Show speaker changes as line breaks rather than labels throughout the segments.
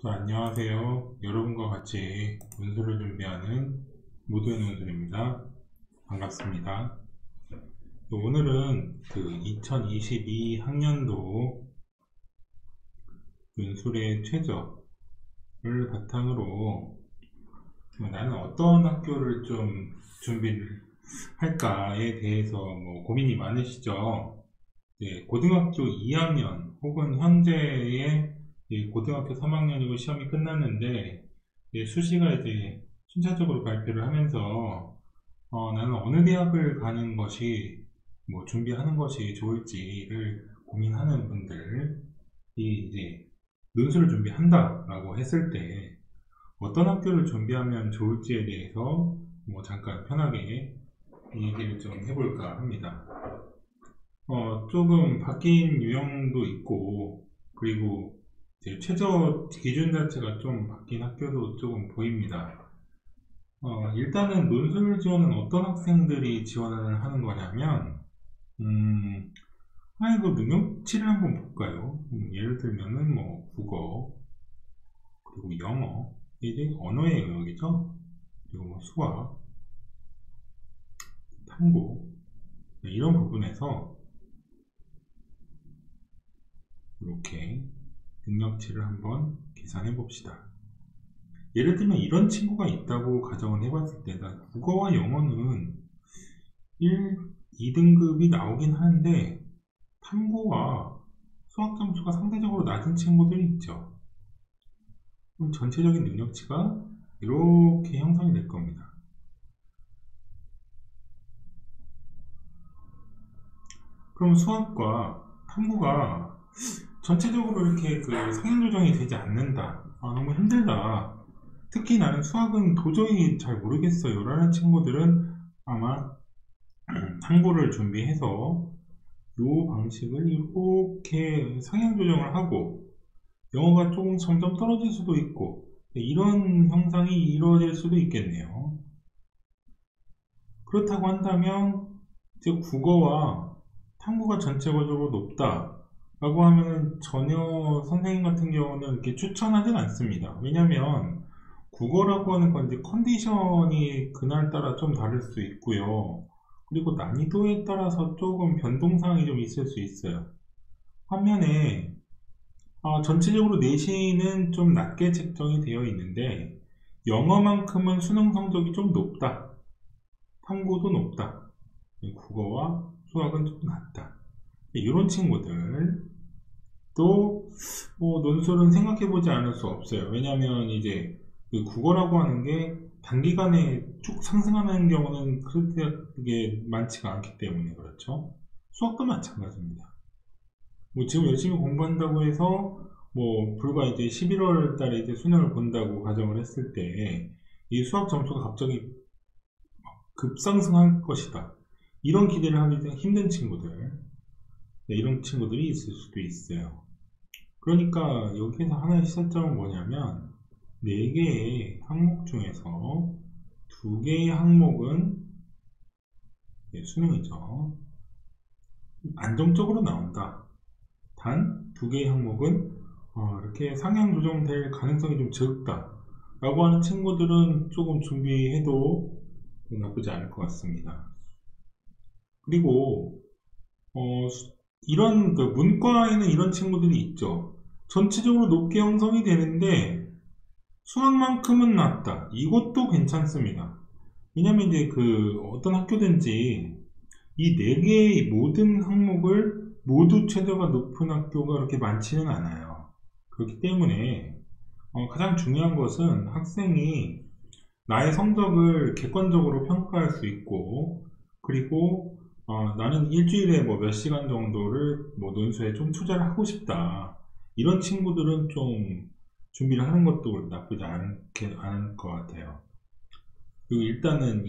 안녕하세요. 여러분과 같이 논술을 준비하는 모두의 논술입니다. 반갑습니다. 오늘은 2022 학년도 논술의 최저를 바탕으로 나는 어떤 학교를 좀 준비를 할까에 대해서 고민이 많으시죠? 고등학교 2학년 혹은 현재의 고등학교 3학년이고 시험이 끝났는데 수시가 이제 순차적으로 발표를 하면서 나는 어느 대학을 가는 것이 준비하는 것이 좋을지를 고민하는 분들이 이제 논술을 준비한다라고 했을 때 어떤 학교를 준비하면 좋을지에 대해서 잠깐 편하게 얘기를 좀 해볼까 합니다. 조금 바뀐 유형도 있고, 그리고 이제 최저 기준 자체가 좀 바뀐 학교도 조금 보입니다. 일단은 논술 지원은 어떤 학생들이 지원을 하는 거냐면, 그 능력치를 한번 볼까요? 예를 들면은 국어, 그리고 영어, 이제 언어의 영역이죠? 그리고 수학, 탐구, 이런 부분에서 이렇게 능력치를 한번 계산해 봅시다. 예를 들면 이런 친구가 있다고 가정을 해봤을 때 국어와 영어는 2등급이 나오긴 하는데 탐구와 수학 점수가 상대적으로 낮은 친구들이 있죠. 그럼 전체적인 능력치가 이렇게 형성이 될 겁니다. 그럼 수학과 탐구가 전체적으로 이렇게 성향 조정이 되지 않는다. 너무 힘들다. 특히 나는 수학은 도저히 잘 모르겠어요 라는 친구들은 아마 탐구를 준비해서 이 방식을 이렇게 상향 조정을 하고 영어가 조금 점점 떨어질 수도 있고 이런 형상이 이루어질 수도 있겠네요. 그렇다고 한다면 이제 국어와 탐구가 전체적으로 높다 라고 하면 전혀 선생님 같은 경우는 이렇게 추천하진 않습니다. 왜냐면 국어라고 하는 건 이제 컨디션이 그날따라 좀 다를 수 있고요. 그리고 난이도에 따라서 조금 변동사항이 좀 있을 수 있어요. 반면에 전체적으로 내신은 좀 낮게 책정이 되어 있는데 영어만큼은 수능 성적이 좀 높다. 탐구도 높다. 국어와 수학은 좀 낮다. 이런 친구들 또 논술은 생각해보지 않을 수 없어요. 왜냐하면 이제 국어라고 하는 게 단기간에 쭉 상승하는 경우는 그렇게 많지가 않기 때문에 그렇죠. 수학도 마찬가지입니다. 지금 열심히 공부한다고 해서 불과 이제 11월 달에 이제 수능을 본다고 가정을 했을 때 이 수학 점수가 갑자기 급상승할 것이다. 이런 기대를 하기 힘든 친구들, 이런 친구들이 있을 수도 있어요. 그러니까 여기에서 하나의 시사점은 뭐냐면 4개의 항목 중에서 2개의 항목은 수능이죠. 안정적으로 나온다. 단 2개의 항목은 이렇게 상향 조정될 가능성이 좀 적다 라고 하는 친구들은 조금 준비해도 나쁘지 않을 것 같습니다. 그리고 이런 문과에는 이런 친구들이 있죠. 전체적으로 높게 형성이 되는데 수학만큼은 낮다. 이것도 괜찮습니다. 왜냐면 이제 어떤 학교든지 이 4개의 모든 항목을 모두 최저가 높은 학교가 그렇게 많지는 않아요. 그렇기 때문에 가장 중요한 것은 학생이 나의 성적을 객관적으로 평가할 수 있고, 그리고 나는 일주일에 몇 시간 정도를 논술에 좀 투자를 하고 싶다. 이런 친구들은 좀 준비를 하는 것도 나쁘지 않을 것 같아요. 그리고 일단은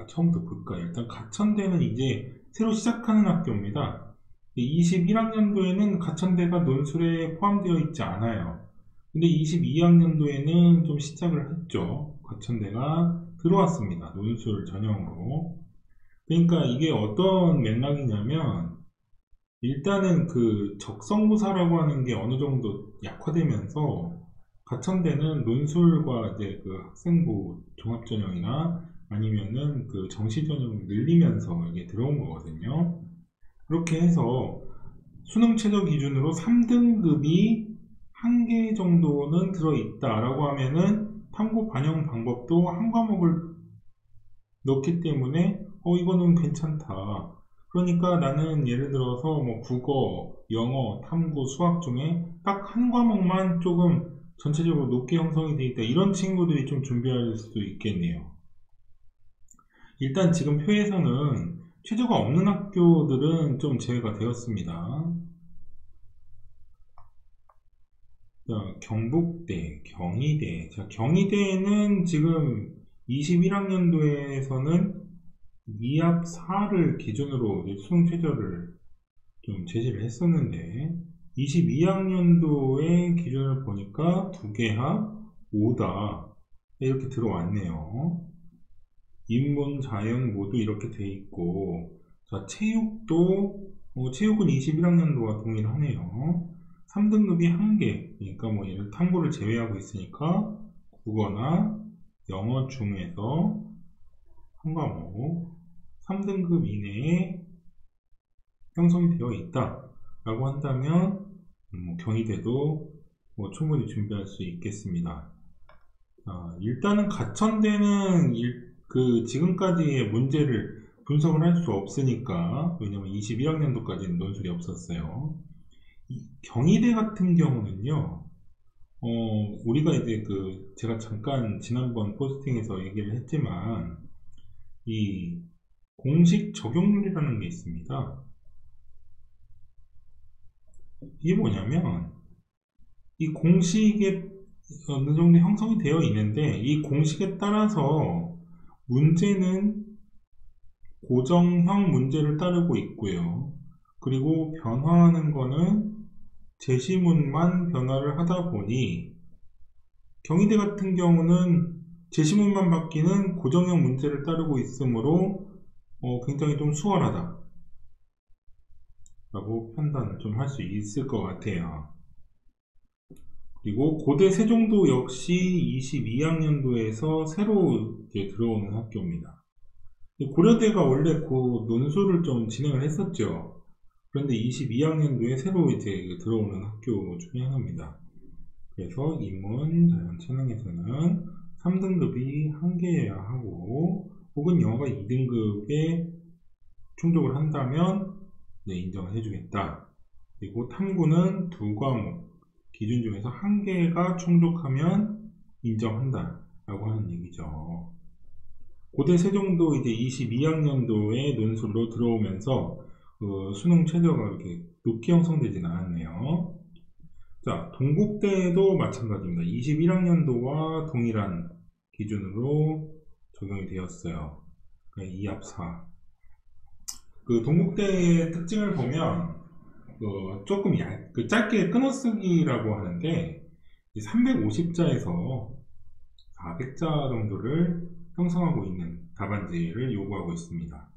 처음부터 볼까요? 일단 가천대는 이제 새로 시작하는 학교입니다. 21학년도에는 가천대가 논술에 포함되어 있지 않아요. 근데 22학년도에는 좀 시작을 했죠. 가천대가 들어왔습니다. 논술 전형으로. 그러니까 이게 어떤 맥락이냐면 일단은 적성고사라고 하는 게 어느 정도 약화되면서 가천대는 논술과 이제 그 학생부 종합전형이나 아니면은 그 정시전형을 늘리면서 이게 들어온 거거든요. 그렇게 해서 수능 최저 기준으로 3등급이 한 개 정도는 들어있다라고 하면은 탐구 반영 방법도 한 과목을 넣기 때문에 이거는 괜찮다. 그러니까 나는 예를 들어서 뭐 국어, 영어, 탐구, 수학 중에 딱 한 과목만 조금 전체적으로 높게 형성이 되어 있다. 이런 친구들이 좀 준비할 수 있겠네요. 일단 지금 표에서는 최저가 없는 학교들은 좀 제외가 되었습니다. 자, 경북대, 경희대. 자, 경희대는 지금 21학년도에서는 2합 4를 기준으로 수능 최저를 좀 제시를 했었는데 22학년도의 기준을 보니까 2개 합 5다 이렇게 들어왔네요. 인문, 자연 모두 이렇게 돼 있고, 자, 체육도 체육은 21학년도와 동일하네요. 3등급이 1개, 그러니까 뭐 예를 탐구를 제외하고 있으니까 국어나 영어 중에서 한 과목 3등급 이내에 형성이 되어 있다 라고 한다면 경희대도 충분히 준비할 수 있겠습니다. 일단은 가천대는 지금까지의 문제를 분석을 할 수 없으니까, 왜냐면 21학년도까지는 논술이 없었어요. 경희대 같은 경우는요, 우리가 이제 제가 잠깐 지난번 포스팅에서 얘기를 했지만, 이 공식 적용률이라는 게 있습니다. 이게 뭐냐면, 이 공식에 어느 정도 형성이 되어 있는데, 이 공식에 따라서 문제는 고정형 문제를 따르고 있고요. 그리고 변화하는 거는 제시문만 변화를 하다 보니 경희대 같은 경우는 제시문만 바뀌는 고정형 문제를 따르고 있으므로 굉장히 좀 수월하다 라고 판단을 좀 할 수 있을 것 같아요. 그리고 고대 세종도 역시 22학년도에서 새로 이제 들어오는 학교입니다. 고려대가 원래 논술을 좀 진행을 했었죠. 그런데 22학년도에 새로 이제 들어오는 학교 중에 하나입니다. 그래서 인문, 자연, 체능에서는 3등급이 1개여야 하고, 혹은 영어가 2등급에 충족을 한다면 인정을 해주겠다. 그리고 탐구는 2과목 기준 중에서 1개가 충족하면 인정한다 라고 하는 얘기죠. 고대 세종도 이제 22학년도에 논술로 들어오면서 수능 최저가 이렇게 높게 형성되진 않았네요. 자, 동국대도 마찬가지입니다. 21학년도와 동일한 기준으로 적용이 되었어요. 2합 4. 동국대의 특징을 보면 조금 짧게 끊어쓰기라고 하는데 350자에서 400자 정도를 형성하고 있는 답안지를 요구하고 있습니다.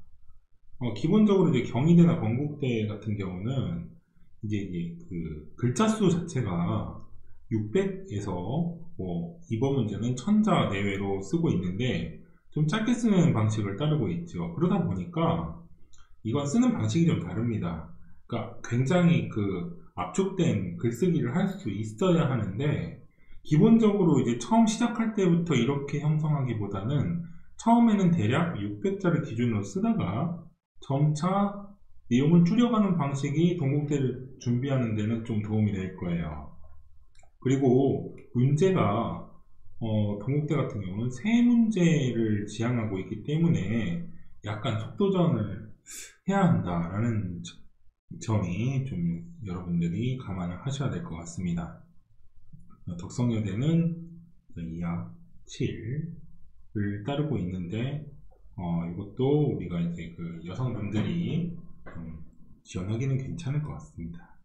기본적으로 이제 경희대나 건국대 같은 경우는 이제 글자 수 자체가 600에서 이번 문제는 1000자 내외로 쓰고 있는데 좀 짧게 쓰는 방식을 따르고 있죠. 그러다 보니까 이건 쓰는 방식이 좀 다릅니다. 그러니까 굉장히 압축된 글쓰기를 할 수 있어야 하는데 기본적으로 이제 처음 시작할 때부터 이렇게 형성하기보다는 처음에는 대략 600자를 기준으로 쓰다가 점차 내용을 줄여가는 방식이 동국대를 준비하는 데는 좀 도움이 될 거예요. 그리고 문제가 동국대 같은 경우는 세 문제를 지향하고 있기 때문에 약간 속도전을 해야 한다라는 점이 좀 여러분들이 감안을 하셔야 될 것 같습니다. 덕성여대는 2합 7을 따르고 있는데 이것도 우리가 이제 여성분들이 지원하기는 괜찮을 것 같습니다.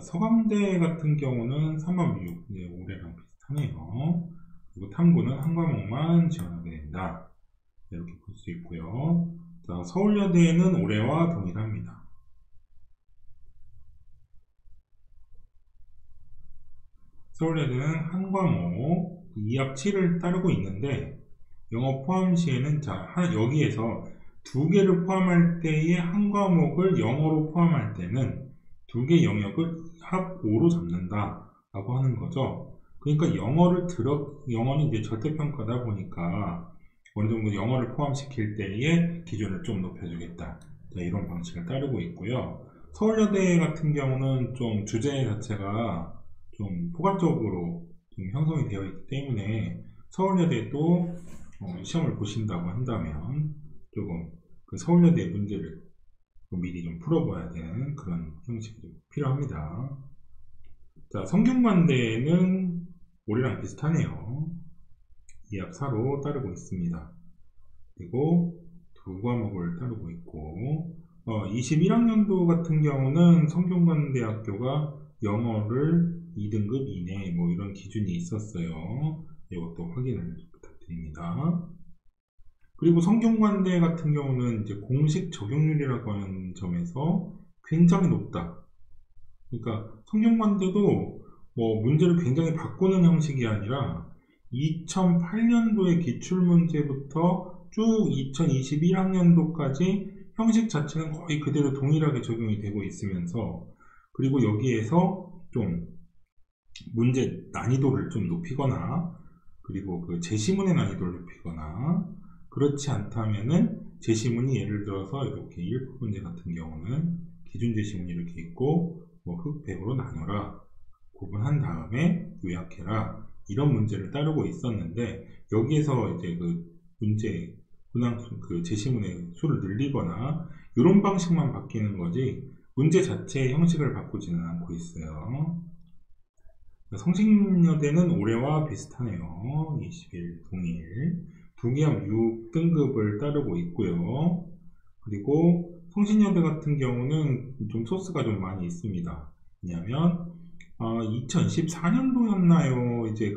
서강대 같은 경우는 3합 6, 올해랑 비슷하네요. 그리고 탐구는 한 과목만 지원하게 된다. 이렇게 볼 수 있고요. 자, 서울여대는 올해와 동일합니다. 서울예대는 한 과목 2합 7을 따르고 있는데 영어 포함 시에는 여기에서 두 개를 포함할 때의 한 과목을 영어로 포함할 때는 두 개 영역을 합 5로 잡는다 라고 하는 거죠. 그러니까 영어는 이제 절대평가다 보니까 어느 정도 영어를 포함시킬 때의 기준을 좀 높여주겠다. 자, 이런 방식을 따르고 있고요. 서울여대 같은 경우는 좀 주제 자체가 좀 포괄적으로 좀 형성이 되어 있기 때문에 서울여대도 시험을 보신다고 한다면 조금 그 서울여대 문제를 미리 좀 풀어봐야 되는 그런 형식이 필요합니다. 자, 성균관대는 올해랑 비슷하네요. 2합 4로 따르고 있습니다. 그리고 두 과목을 따르고 있고 21학년도 같은 경우는 성균관대학교가 영어를 2등급 이내 뭐 이런 기준이 있었어요. 이것도 확인을 부탁드립니다. 그리고 성균관대 같은 경우는 이제 공식 적용률이라고 하는 점에서 굉장히 높다. 그러니까 성균관대도 뭐 문제를 굉장히 바꾸는 형식이 아니라 2008년도의 기출문제부터 쭉 2021학년도까지 형식 자체는 거의 그대로 동일하게 적용이 되고 있으면서 그리고 여기에서 좀 문제 난이도를 좀 높이거나 그리고 그 제시문의 난이도를 높이거나 그렇지 않다면은 제시문이 예를 들어서 이렇게 1프 문제 같은 경우는 기준 제시문이 이렇게 있고 뭐 흑백으로 나눠라 구분한 다음에 요약해라 이런 문제를 따르고 있었는데 여기에서 이제 그 문제 분항수 그 제시문의 수를 늘리거나 이런 방식만 바뀌는 거지 문제 자체의 형식을 바꾸지는 않고 있어요. 성신여대는 올해와 비슷하네요. 20일 동일 두 개 합 6등급을 따르고 있고요. 그리고 성신여대 같은 경우는 좀 소스가 좀 많이 있습니다. 왜냐하면 2014년도였나요? 이제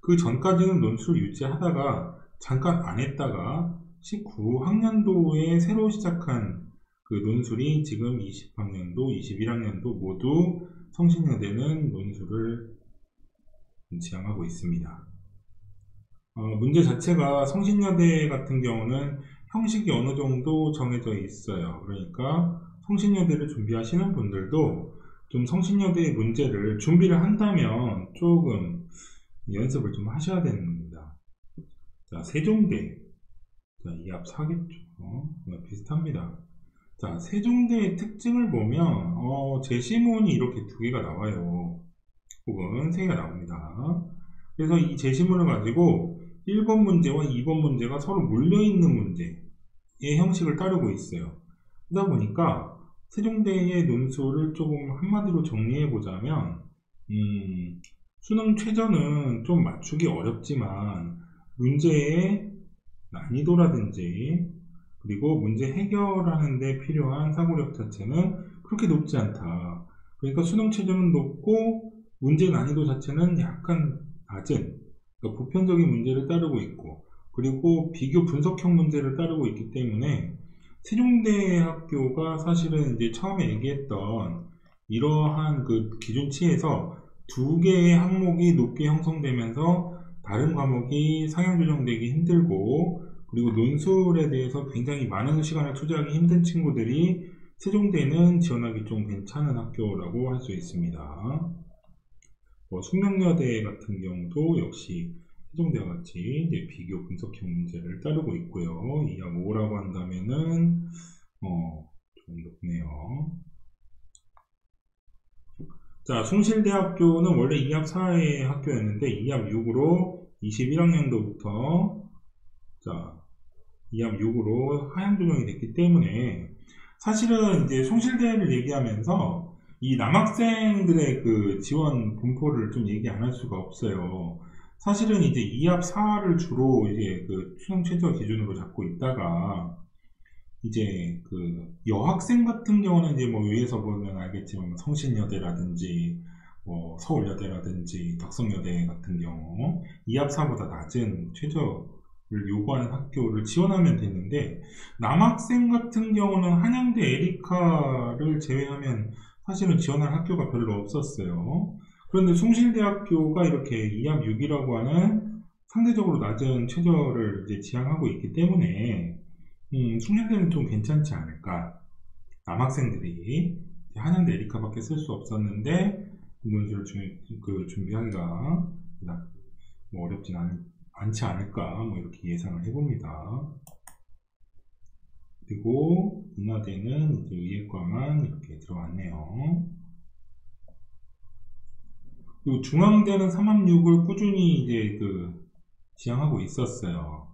그 전까지는 논술을 유지하다가 잠깐 안 했다가 19학년도에 새로 시작한 그 논술이 지금 20학년도, 21학년도 모두 성신여대는 논술을 지향하고 있습니다. 문제 자체가 성신여대 같은 경우는 형식이 어느 정도 정해져 있어요. 그러니까 성신여대를 준비하시는 분들도 좀 성신여대의 문제를 준비를 한다면 조금 연습을 좀 하셔야 됩니다. 자, 세종대. 자, 2합 4겠죠. 비슷합니다. 자, 세종대의 특징을 보면, 제시문이 이렇게 두 개가 나와요. 혹은 세 개가 나옵니다. 그래서 이 제시문을 가지고 1번 문제와 2번 문제가 서로 물려있는 문제의 형식을 따르고 있어요. 그러다 보니까 세종대의 논술을 조금 한마디로 정리해 보자면 수능 최저는 좀 맞추기 어렵지만 문제의 난이도라든지 그리고 문제 해결하는 데 필요한 사고력 자체는 그렇게 높지 않다. 그러니까 수능 최저는 높고 문제 난이도 자체는 약간 낮은 그러니까 보편적인 문제를 따르고 있고 그리고 비교 분석형 문제를 따르고 있기 때문에 세종대학교가 사실은 이제 처음에 얘기했던 이러한 그 기준치에서 두 개의 항목이 높게 형성되면서 다른 과목이 상향 조정되기 힘들고 그리고 논술에 대해서 굉장히 많은 시간을 투자하기 힘든 친구들이 세종대는 지원하기 좀 괜찮은 학교라고 할 수 있습니다. 숙명여대 같은 경우도 역시 세종대와 같이 이제 비교 분석형 문제를 따르고 있고요. 2합 5라고 한다면은 좀 높네요. 자, 숭실대학교는 원래 2합 4의 학교였는데 2합 6으로 21학년도부터 자 2합 6으로 하향 조정이 됐기 때문에 사실은 이제 숭실대를 얘기하면서 이 남학생들의 그 지원 분포를 좀 얘기 안 할 수가 없어요. 사실은 이제 2합 4를 주로 이제 그 수능 최저 기준으로 잡고 있다가 이제 그 여학생 같은 경우는 이제 뭐 위에서 보면 알겠지만 성신여대라든지 뭐 서울여대라든지 덕성여대 같은 경우 2합 4보다 낮은 최저를 요구하는 학교를 지원하면 되는데 남학생 같은 경우는 한양대 에리카를 제외하면 사실은 지원할 학교가 별로 없었어요. 그런데 숭실대학교가 이렇게 2합 6이라고 하는 상대적으로 낮은 최저를 이제 지향하고 있기 때문에 숭실대는 좀 괜찮지 않을까. 남학생들이 한양대 에리카밖에 쓸 수 없었는데 논술을 준비하기가 뭐 어렵진 않지 않을까, 뭐 이렇게 예상을 해봅니다. 그리고 인하대는 이제 의예과만 이렇게 들어왔네요. 그리고 중앙대는 3합 6을 꾸준히 이제 지향하고 있었어요.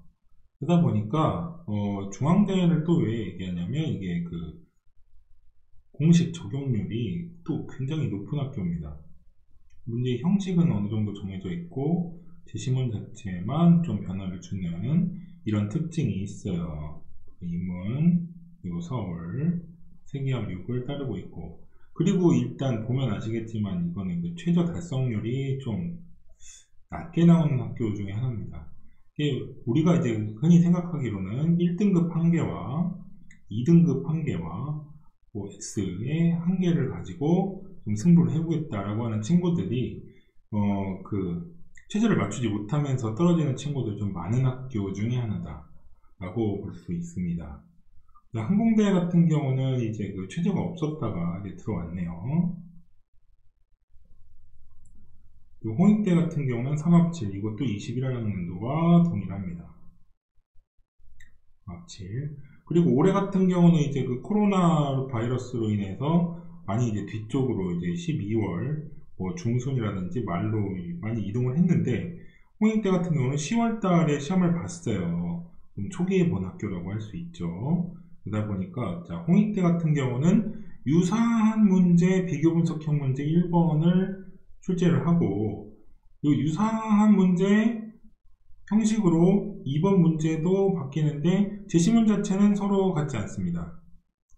그러다 보니까 중앙대를 또 왜 얘기하냐면 이게 공식 적용률이 또 굉장히 높은 학교입니다. 문제 형식은 어느 정도 정해져 있고 제시문 자체만 좀 변화를 주는 이런 특징이 있어요. 인문, 그리고 서울, 세기합 6을 따르고 있고, 그리고 일단 보면 아시겠지만 이거는 최저 달성률이 좀 낮게 나오는 학교 중에 하나입니다. 우리가 이제 흔히 생각하기로는 1등급 한 개와 2등급 한 개와 X의 한 개를 가지고 좀 승부를 해보겠다라고 하는 친구들이 최저를 맞추지 못하면서 떨어지는 친구들이 좀 많은 학교 중에 하나다라고 볼 수 있습니다. 항공대 같은 경우는 이제 최저가 없었다가 이제 들어왔네요. 홍익대 같은 경우는 3합 7, 이것도 21학년도와 동일합니다. 3합 7. 그리고 올해 같은 경우는 이제 코로나 바이러스로 인해서 많이 이제 뒤쪽으로 이제 12월 중순이라든지 말로 많이 이동을 했는데, 홍익대 같은 경우는 10월 달에 시험을 봤어요. 좀 초기에 본 학교라고 할 수 있죠. 그러다 보니까 홍익대 같은 경우는 유사한 문제, 비교 분석형 문제 1번을 출제를 하고, 이 유사한 문제 형식으로 2번 문제도 바뀌는데 제시문 자체는 서로 같지 않습니다.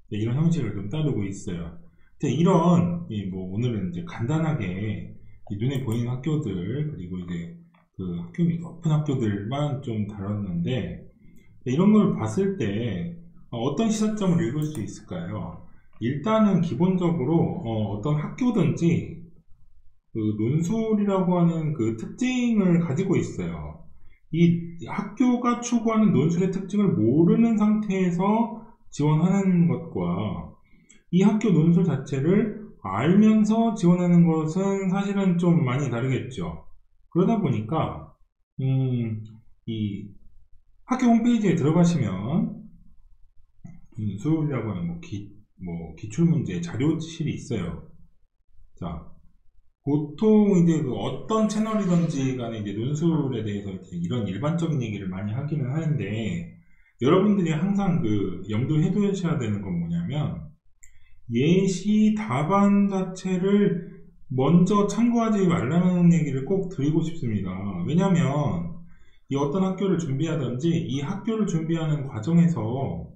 이런 형식을 좀 따르고 있어요. 이런 오늘은 이제 간단하게 눈에 보이는 학교들, 그리고 이제 학교비 높은 학교들만 좀 다뤘는데, 이런 걸 봤을 때 어떤 시사점을 읽을 수 있을까요? 일단은 기본적으로 어떤 학교든지 논술이라고 하는 특징을 가지고 있어요. 이 학교가 추구하는 논술의 특징을 모르는 상태에서 지원하는 것과 이 학교 논술 자체를 알면서 지원하는 것은 사실은 좀 많이 다르겠죠. 그러다 보니까 이 학교 홈페이지에 들어가시면 논술이라고 하는 기출문제 자료실이 있어요. 자, 보통 이제 어떤 채널이든지 간에 이제 논술에 대해서 이런 일반적인 얘기를 많이 하기는 하는데, 여러분들이 항상 염두해 두셔야 되는 건 뭐냐면, 예시 답안 자체를 먼저 참고하지 말라는 얘기를 꼭 드리고 싶습니다. 왜냐면 이 어떤 학교를 준비하든지 이 학교를 준비하는 과정에서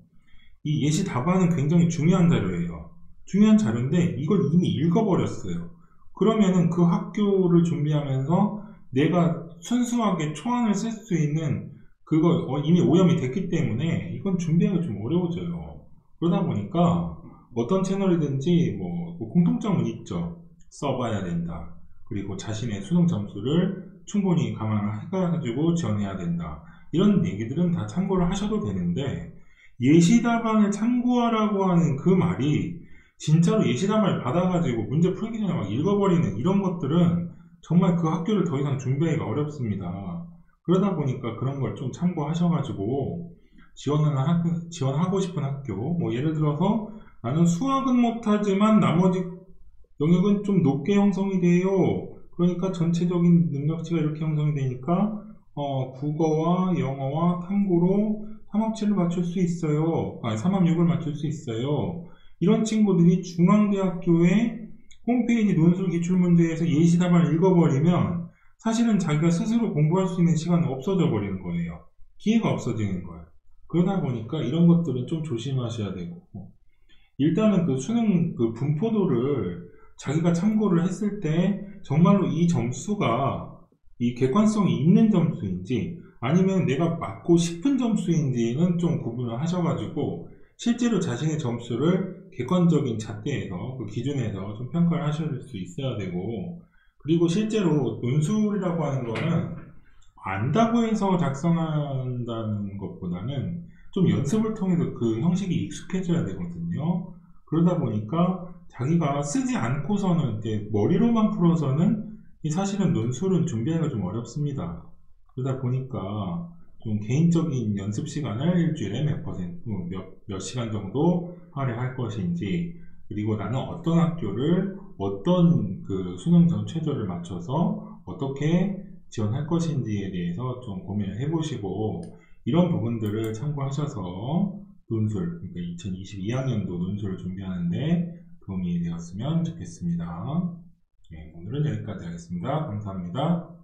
이 예시 답안은 굉장히 중요한 자료예요. 중요한 자료인데 이걸 이미 읽어버렸어요. 그러면은 그 학교를 준비하면서 내가 순수하게 초안을 쓸 수 있는 그거 이미 오염이 됐기 때문에 이건 준비하기 좀 어려워져요. 그러다 보니까 어떤 채널이든지 공통점은 있죠. 써봐야 된다. 그리고 자신의 수능 점수를 충분히 감안해가지고 지원해야 된다. 이런 얘기들은 다 참고를 하셔도 되는데, 예시답안을 참고하라고 하는 그 말이 진짜로 예시답안을 받아가지고 문제 풀기 전에 막 읽어버리는 이런 것들은 정말 그 학교를 더 이상 준비하기가 어렵습니다. 그러다 보니까 그런 걸 좀 참고하셔가지고 지원하고 싶은 학교, 예를 들어서 나는 수학은 못하지만 나머지 영역은 좀 높게 형성이 돼요. 그러니까 전체적인 능력치가 이렇게 형성이 되니까 국어와 영어와 탐구로 3합 7을 맞출 수 있어요. 3합 6을 맞출 수 있어요. 이런 친구들이 중앙대학교의 홈페이지 논술 기출문제에서 예시답안을 읽어버리면 사실은 자기가 스스로 공부할 수 있는 시간은 없어져 버리는 거예요. 기회가 없어지는 거예요. 그러다 보니까 이런 것들은 좀 조심하셔야 되고, 일단은 수능 분포도를 자기가 참고를 했을 때 정말로 이 점수가 이 객관성이 있는 점수인지 아니면 내가 맞고 싶은 점수인지는 좀 구분을 하셔가지고 실제로 자신의 점수를 객관적인 잣대에서 기준에서 좀 평가를 하실 수 있어야 되고, 그리고 실제로 논술이라고 하는 거는 안다고 해서 작성한다는 것보다는 좀 연습을 통해서 그 형식이 익숙해져야 되거든요. 그러다 보니까 자기가 쓰지 않고서는 이제 머리로만 풀어서는 사실은 논술은 준비하기가 좀 어렵습니다. 그러다 보니까 좀 개인적인 연습 시간을 일주일에 몇 퍼센트, 몇 시간 정도 할애할 것인지, 그리고 나는 어떤 학교를 어떤 그 수능 전 최저를 맞춰서 어떻게 지원할 것인지에 대해서 좀 고민을 해보시고, 이런 부분들을 참고하셔서 논술, 그러니까 2022학년도 논술을 준비하는데 도움이 되었으면 좋겠습니다. 네, 오늘은 여기까지 하겠습니다. 감사합니다.